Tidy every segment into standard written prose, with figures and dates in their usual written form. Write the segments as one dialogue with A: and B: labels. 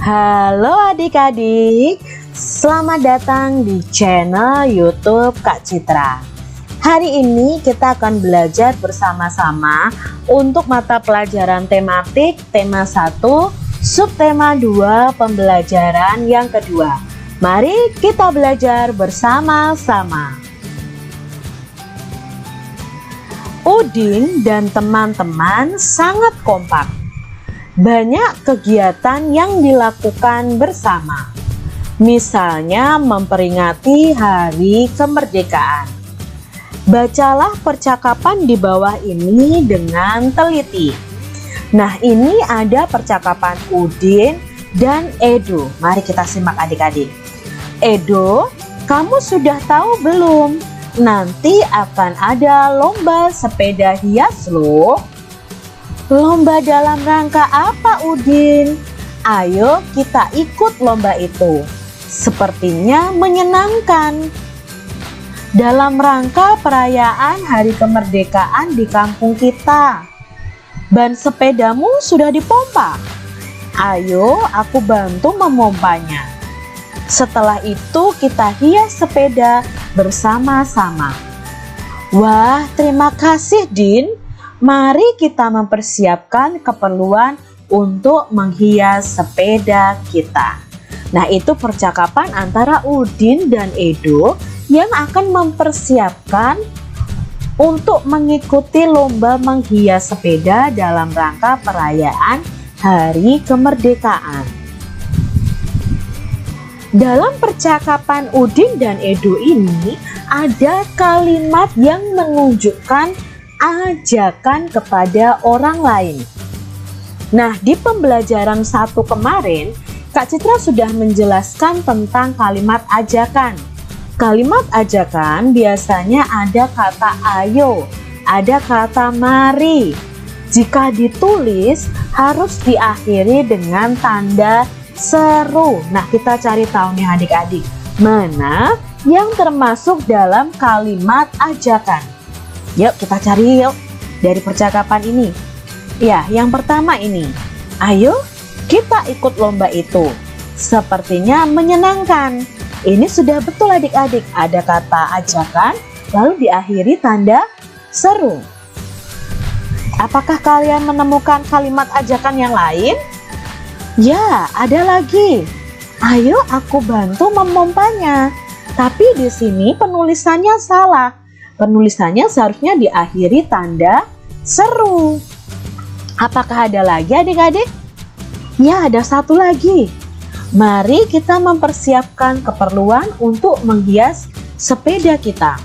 A: Halo adik-adik, selamat datang di channel YouTube Kak Citra. Hari ini kita akan belajar bersama-sama untuk mata pelajaran tematik tema 1, subtema 2, pembelajaran yang kedua. Mari kita belajar bersama-sama. Udin dan teman-teman sangat kompak. Banyak kegiatan yang dilakukan bersama, misalnya memperingati Hari Kemerdekaan. Bacalah percakapan di bawah ini dengan teliti. Nah, ini ada percakapan Udin dan Edo. Mari kita simak adik-adik. Edo, kamu sudah tahu belum? Nanti akan ada lomba sepeda hias loh. Lomba dalam rangka apa, Udin? Ayo kita ikut lomba itu. Sepertinya menyenangkan. Dalam rangka perayaan Hari Kemerdekaan di kampung kita. Ban sepedamu sudah dipompa. Ayo aku bantu memompanya. Setelah itu kita hias sepeda bersama-sama. Wah, terima kasih, Din. Mari kita mempersiapkan keperluan untuk menghias sepeda kita. Nah, itu percakapan antara Udin dan Edo yang akan mempersiapkan untuk mengikuti lomba menghias sepeda dalam rangka perayaan Hari Kemerdekaan. Dalam percakapan Udin dan Edo ini ada kalimat yang menunjukkan ajakan kepada orang lain. Nah, di pembelajaran 1 kemarin, Kak Citra sudah menjelaskan tentang kalimat ajakan. Kalimat ajakan biasanya ada kata ayo, ada kata mari. Jika ditulis harus diakhiri dengan tanda seru. Nah, kita cari tahu nih adik-adik, mana yang termasuk dalam kalimat ajakan. Yuk kita cari yuk dari percakapan ini. Ya, yang pertama ini. Ayo kita ikut lomba itu. Sepertinya menyenangkan. Ini sudah betul adik-adik. Ada kata ajakan lalu diakhiri tanda seru. Apakah kalian menemukan kalimat ajakan yang lain? Ya, ada lagi. Ayo aku bantu memompanya. Tapi di sini penulisannya salah. Penulisannya seharusnya diakhiri tanda seru. Apakah ada lagi adik-adik? Ya, ada satu lagi. Mari kita mempersiapkan keperluan untuk menghias sepeda kita.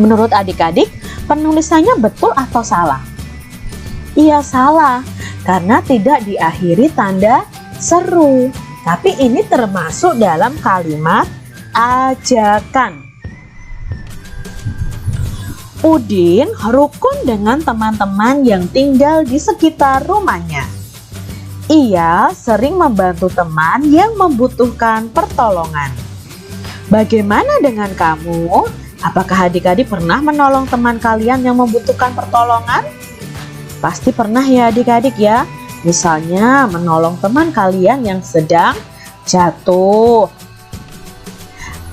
A: Menurut adik-adik, penulisannya betul atau salah? Iya, salah. Karena tidak diakhiri tanda seru. Tapi ini termasuk dalam kalimat ajakan. Udin rukun dengan teman-teman yang tinggal di sekitar rumahnya. Ia sering membantu teman yang membutuhkan pertolongan. Bagaimana dengan kamu? Apakah adik-adik pernah menolong teman kalian yang membutuhkan pertolongan? Pasti pernah ya adik-adik ya. Misalnya menolong teman kalian yang sedang jatuh.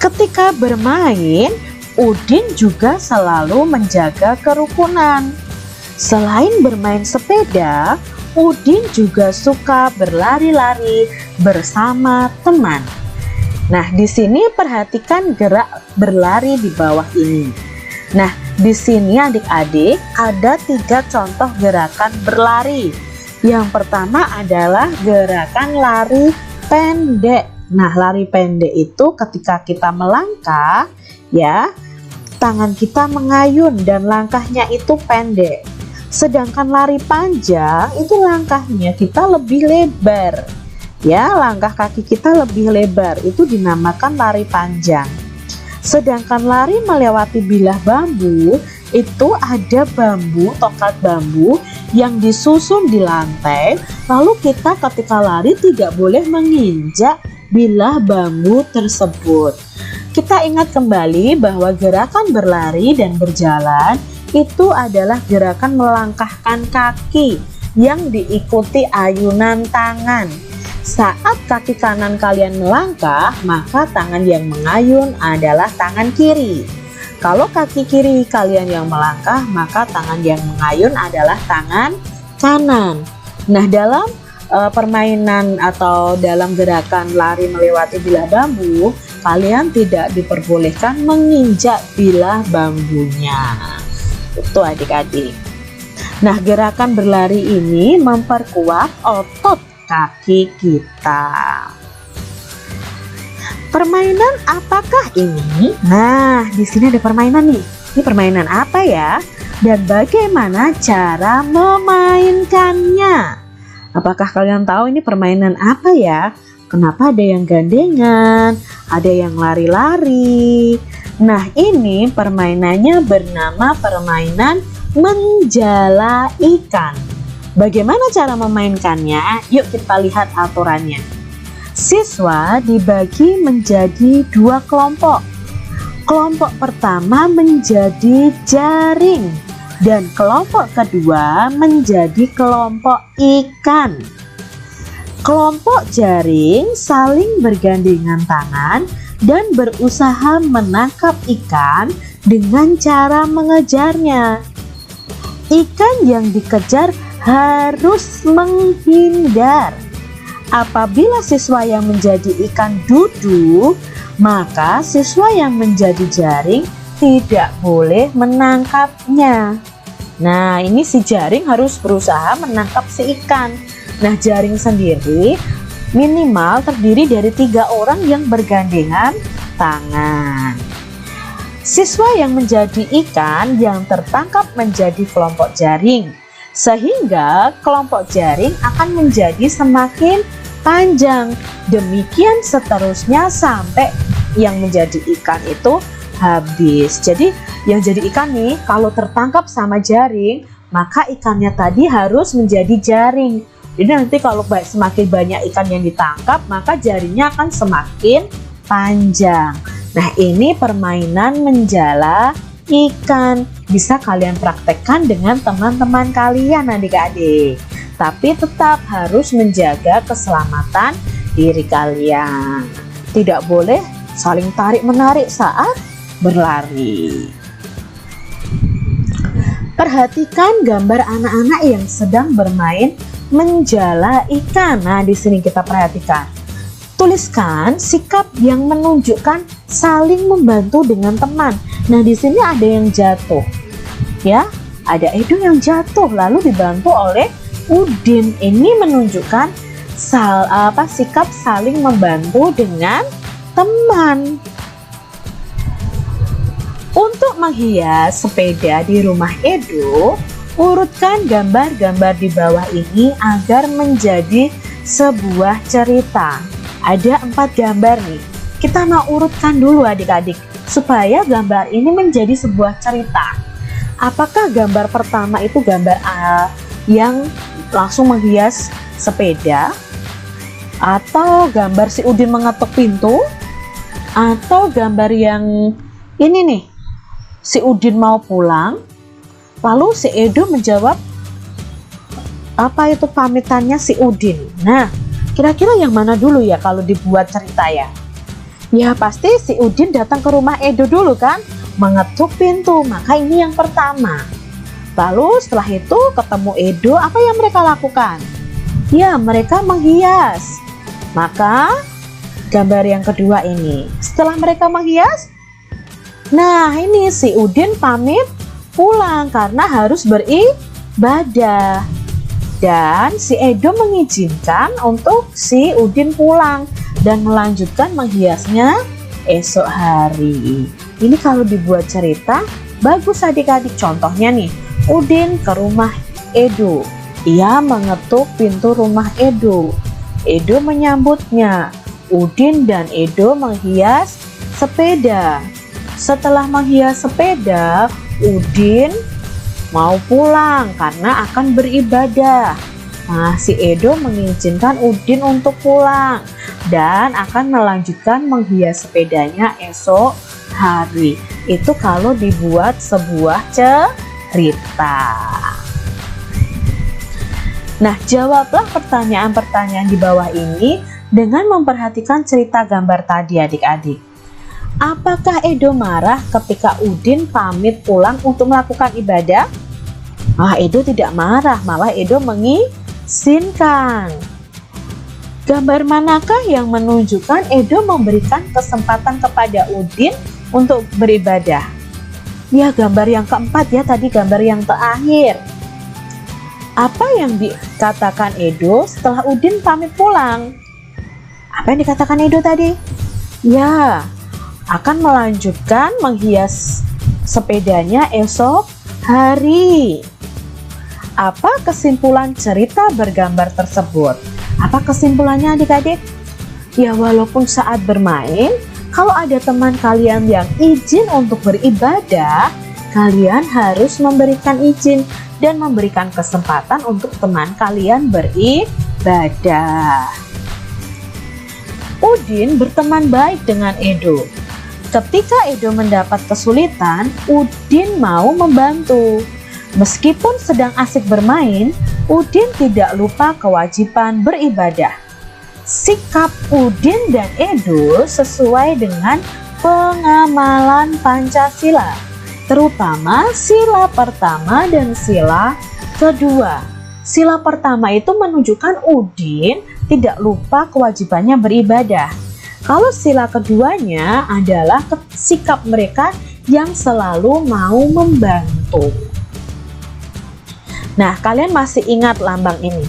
A: Ketika bermain, Udin juga selalu menjaga kerukunan. Selain bermain sepeda, Udin juga suka berlari-lari bersama teman. Nah, di sini perhatikan gerak berlari di bawah ini. Nah, di sini adik-adik ada 3 contoh gerakan berlari. Yang pertama adalah gerakan lari pendek. Nah, lari pendek itu ketika kita melangkah, ya, tangan kita mengayun dan langkahnya itu pendek. Sedangkan lari panjang itu langkahnya kita lebih lebar. Ya, langkah kaki kita lebih lebar. Itu dinamakan lari panjang. Sedangkan lari melewati bilah bambu itu ada bambu, tongkat bambu yang disusun di lantai. Lalu kita ketika lari tidak boleh menginjak bilah bambu tersebut. Kita ingat kembali bahwa gerakan berlari dan berjalan itu adalah gerakan melangkahkan kaki yang diikuti ayunan tangan. Saat kaki kanan kalian melangkah, maka tangan yang mengayun adalah tangan kiri. Kalau kaki kiri kalian yang melangkah, maka tangan yang mengayun adalah tangan kanan. Nah, dalam permainan atau dalam gerakan lari melewati bilah bambu, kalian tidak diperbolehkan menginjak bilah bambunya. Itu adik-adik. Nah, gerakan berlari ini memperkuat otot kaki kita. Permainan apakah ini? Nah, di sini ada permainan nih. Ini permainan apa ya? Dan bagaimana cara memainkannya? Apakah kalian tahu ini permainan apa ya? Kenapa ada yang gandengan, ada yang lari-lari? Nah, ini permainannya bernama permainan menjala ikan. Bagaimana cara memainkannya? Yuk kita lihat aturannya. Siswa dibagi menjadi 2 kelompok. Kelompok pertama menjadi jaring dan kelompok kedua menjadi kelompok ikan. Kelompok jaring saling bergandengan tangan dan berusaha menangkap ikan dengan cara mengejarnya. Ikan yang dikejar harus menghindar. Apabila siswa yang menjadi ikan duduk, maka siswa yang menjadi jaring tidak boleh menangkapnya. Nah, ini si jaring harus berusaha menangkap si ikan. Nah, jaring sendiri minimal terdiri dari 3 orang yang bergandengan tangan. Siswa yang menjadi ikan yang tertangkap menjadi kelompok jaring, sehingga kelompok jaring akan menjadi semakin panjang. Demikian seterusnya sampai yang menjadi ikan itu habis. Jadi yang jadi ikan nih, kalau tertangkap sama jaring, maka ikannya tadi harus menjadi jaring. Jadi nanti kalau semakin banyak ikan yang ditangkap, maka jaringnya akan semakin panjang. Nah, ini permainan menjala ikan. Bisa kalian praktekkan dengan teman-teman kalian adik-adik. Tapi tetap harus menjaga keselamatan diri kalian. Tidak boleh saling tarik-menarik saat berlari. Perhatikan gambar anak-anak yang sedang bermain menjala ikan. Nah, di sini kita perhatikan. Tuliskan sikap yang menunjukkan saling membantu dengan teman. Nah, di sini ada yang jatuh. Ya, ada Edo yang jatuh lalu dibantu oleh Udin. Ini menunjukkan sikap saling membantu dengan teman. Untuk menghias sepeda di rumah Edo, urutkan gambar-gambar di bawah ini agar menjadi sebuah cerita. Ada 4 gambar nih. Kita mau urutkan dulu adik-adik supaya gambar ini menjadi sebuah cerita. Apakah gambar pertama itu gambar yang langsung menghias sepeda, atau gambar si Udin mengetuk pintu, atau gambar yang ini nih, si Udin mau pulang lalu si Edo menjawab apa itu pamitannya si Udin. Nah, kira-kira yang mana dulu ya kalau dibuat cerita ya? Ya pasti si Udin datang ke rumah Edo dulu kan, mengetuk pintu, maka ini yang pertama. Lalu setelah itu ketemu Edo, apa yang mereka lakukan? Ya, mereka menghias. Maka gambar yang kedua ini, setelah mereka menghias, nah ini si Udin pamit pulang karena harus beribadah. Dan si Edo mengizinkan untuk si Udin pulang dan melanjutkan menghiasnya esok hari. Ini kalau dibuat cerita bagus adik-adik. Contohnya nih, Udin ke rumah Edo. Ia mengetuk pintu rumah Edo. Edo menyambutnya. Udin dan Edo menghias sepeda. Setelah menghias sepeda, Udin mau pulang karena akan beribadah. Nah, si Edo mengizinkan Udin untuk pulang dan akan melanjutkan menghias sepedanya esok hari. Itu kalau dibuat sebuah cerita. Nah, jawablah pertanyaan-pertanyaan di bawah ini dengan memperhatikan cerita gambar tadi adik-adik. Apakah Edo marah ketika Udin pamit pulang untuk melakukan ibadah? Edo tidak marah, malah Edo mengizinkan. Gambar manakah yang menunjukkan Edo memberikan kesempatan kepada Udin untuk beribadah? Ya, gambar yang keempat ya, tadi gambar yang terakhir. Apa yang dikatakan Edo setelah Udin pamit pulang? Apa yang dikatakan Edo tadi? Ya, akan melanjutkan menghias sepedanya esok hari. Apa kesimpulan cerita bergambar tersebut? Apa kesimpulannya adik-adik? Ya, walaupun saat bermain, kalau ada teman kalian yang izin untuk beribadah, kalian harus memberikan izin dan memberikan kesempatan untuk teman kalian beribadah. Udin berteman baik dengan Edo. Ketika Edo mendapat kesulitan, Udin mau membantu. Meskipun sedang asik bermain, Udin tidak lupa kewajiban beribadah. Sikap Udin dan Edo sesuai dengan pengamalan Pancasila, terutama sila pertama dan sila kedua. Sila pertama itu menunjukkan Udin tidak lupa kewajibannya beribadah. Kalau sila keduanya adalah sikap mereka yang selalu mau membantu. Nah, kalian masih ingat lambang ini?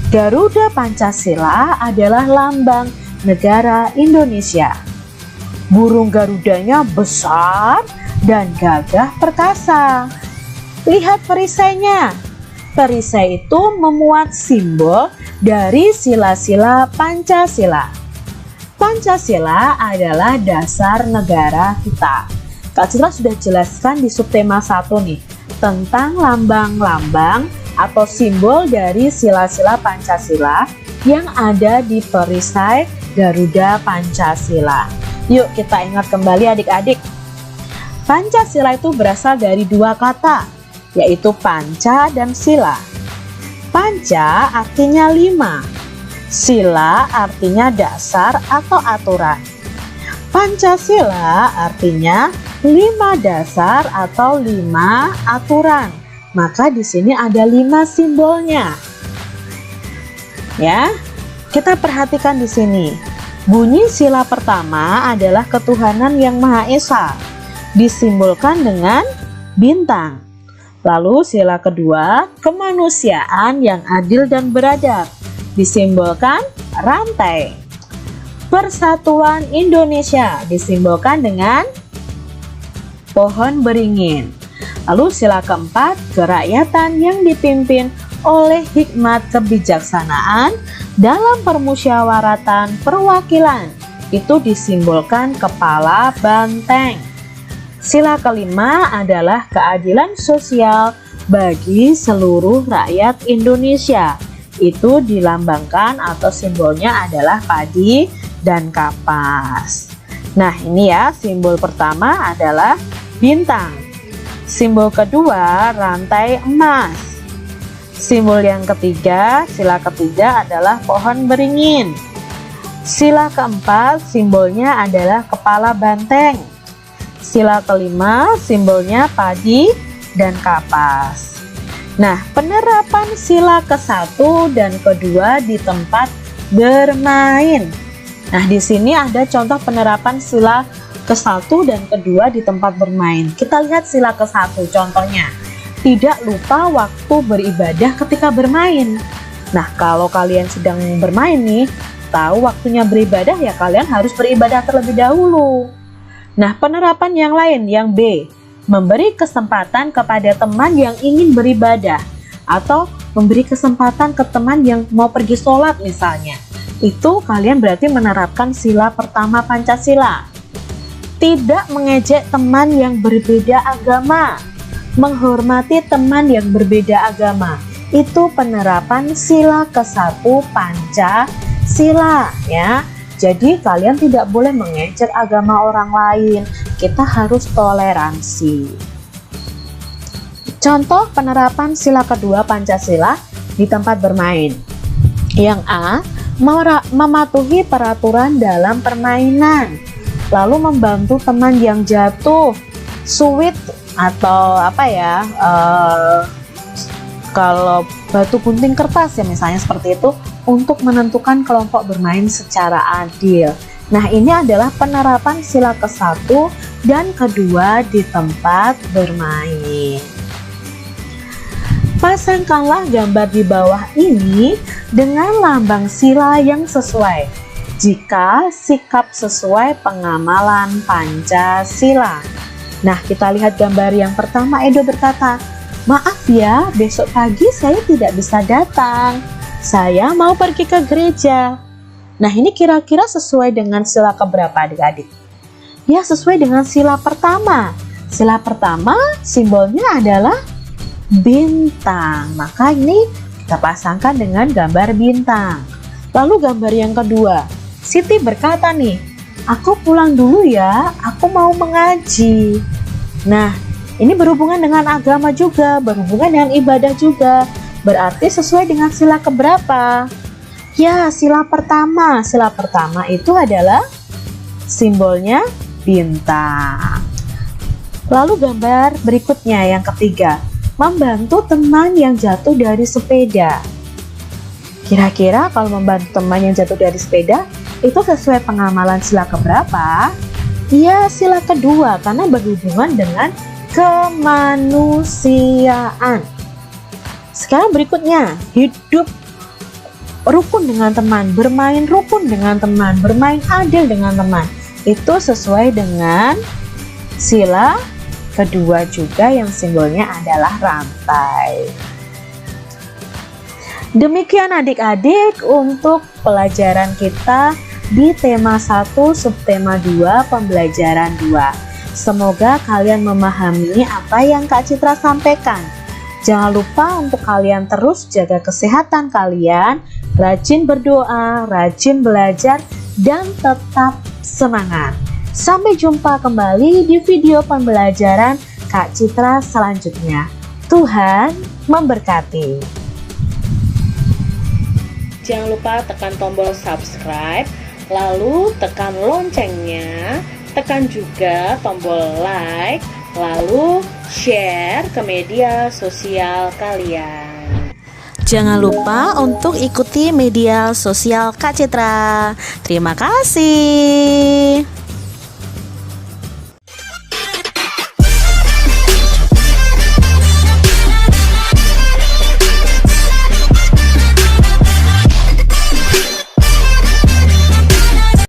A: Garuda Pancasila adalah lambang negara Indonesia. Burung Garudanya besar dan gagah perkasa. Lihat perisainya. Perisai itu memuat simbol dari sila-sila Pancasila. Pancasila adalah dasar negara kita. Kak Citra sudah jelaskan di subtema 1 nih, tentang lambang-lambang atau simbol dari sila-sila Pancasila yang ada di perisai Garuda Pancasila. Yuk kita ingat kembali adik-adik. Pancasila itu berasal dari dua kata, yaitu panca dan sila. Panca artinya 5, sila artinya dasar atau aturan. Pancasila artinya 5 dasar atau 5 aturan. Maka di sini ada 5 simbolnya. Ya, kita perhatikan di sini. Bunyi sila pertama adalah ketuhanan yang Maha Esa, disimbolkan dengan bintang. Lalu sila kedua, kemanusiaan yang adil dan beradab, disimbolkan rantai. Persatuan Indonesia disimbolkan dengan pohon beringin. Lalu sila keempat, kerakyatan yang dipimpin oleh hikmat kebijaksanaan dalam permusyawaratan perwakilan, itu disimbolkan kepala banteng. Sila kelima adalah keadilan sosial bagi seluruh rakyat Indonesia, itu dilambangkan atau simbolnya adalah padi dan kapas. Nah, ini ya, simbol pertama adalah bintang. Simbol kedua, rantai emas. Simbol yang ketiga, sila ketiga adalah pohon beringin. Sila keempat, simbolnya adalah kepala banteng. Sila kelima, simbolnya padi dan kapas. Nah, penerapan sila ke-1 dan ke-2 di tempat bermain. Nah, di sini ada contoh penerapan sila ke-1 dan ke-2 di tempat bermain. Kita lihat sila ke-1 contohnya. Tidak lupa waktu beribadah ketika bermain. Nah, kalau kalian sedang bermain nih, tahu waktunya beribadah ya kalian harus beribadah terlebih dahulu. Nah, penerapan yang lain, yang B, memberi kesempatan kepada teman yang ingin beribadah atau memberi kesempatan ke teman yang mau pergi sholat misalnya. Itu kalian berarti menerapkan sila pertama Pancasila. Tidak mengejek teman yang berbeda agama, menghormati teman yang berbeda agama. Itu penerapan sila ke-1 Pancasila ya. Jadi kalian tidak boleh mengejek agama orang lain. Kita harus toleransi. Contoh penerapan sila kedua Pancasila di tempat bermain. Yang A, mematuhi peraturan dalam permainan, lalu membantu teman yang jatuh, suit atau kalau batu gunting kertas ya misalnya seperti itu, untuk menentukan kelompok bermain secara adil. Nah, ini adalah penerapan sila ke-1 dan kedua di tempat bermain. Pasangkanlah gambar di bawah ini dengan lambang sila yang sesuai jika sikap sesuai pengamalan Pancasila. Nah, kita lihat gambar yang pertama. Edo berkata, "Maaf ya, besok pagi saya tidak bisa datang. Saya mau pergi ke gereja." Nah, ini kira-kira sesuai dengan sila keberapa adik-adik? Ya, sesuai dengan sila pertama. Sila pertama simbolnya adalah bintang. Maka ini kita pasangkan dengan gambar bintang. Lalu gambar yang kedua. Siti berkata nih, "Aku pulang dulu ya, aku mau mengaji." Nah, ini berhubungan dengan agama juga, berhubungan dengan ibadah juga. Berarti sesuai dengan sila keberapa? Ya, sila pertama. Sila pertama itu adalah simbolnya bintang. Lalu gambar berikutnya yang ketiga. Membantu teman yang jatuh dari sepeda. Kira-kira kalau membantu teman yang jatuh dari sepeda, itu sesuai pengamalan sila keberapa? Ya, sila kedua, karena berhubungan dengan kemanusiaan. Sekarang berikutnya, hidup rukun dengan teman, bermain rukun dengan teman, bermain adil dengan teman. Itu sesuai dengan sila kedua juga yang simbolnya adalah rantai. Demikian adik-adik untuk pelajaran kita di tema 1 subtema 2 pembelajaran 2. Semoga kalian memahami apa yang Kak Citra sampaikan. Jangan lupa untuk kalian terus jaga kesehatan kalian, rajin berdoa, rajin belajar, dan tetap semangat. Sampai jumpa kembali di video pembelajaran Kak Citra selanjutnya. Tuhan memberkati. Jangan lupa tekan tombol subscribe, lalu tekan loncengnya, tekan juga tombol like, lalu share ke media sosial kalian. Jangan lupa untuk ikuti media sosial Kak Citra. Terima kasih.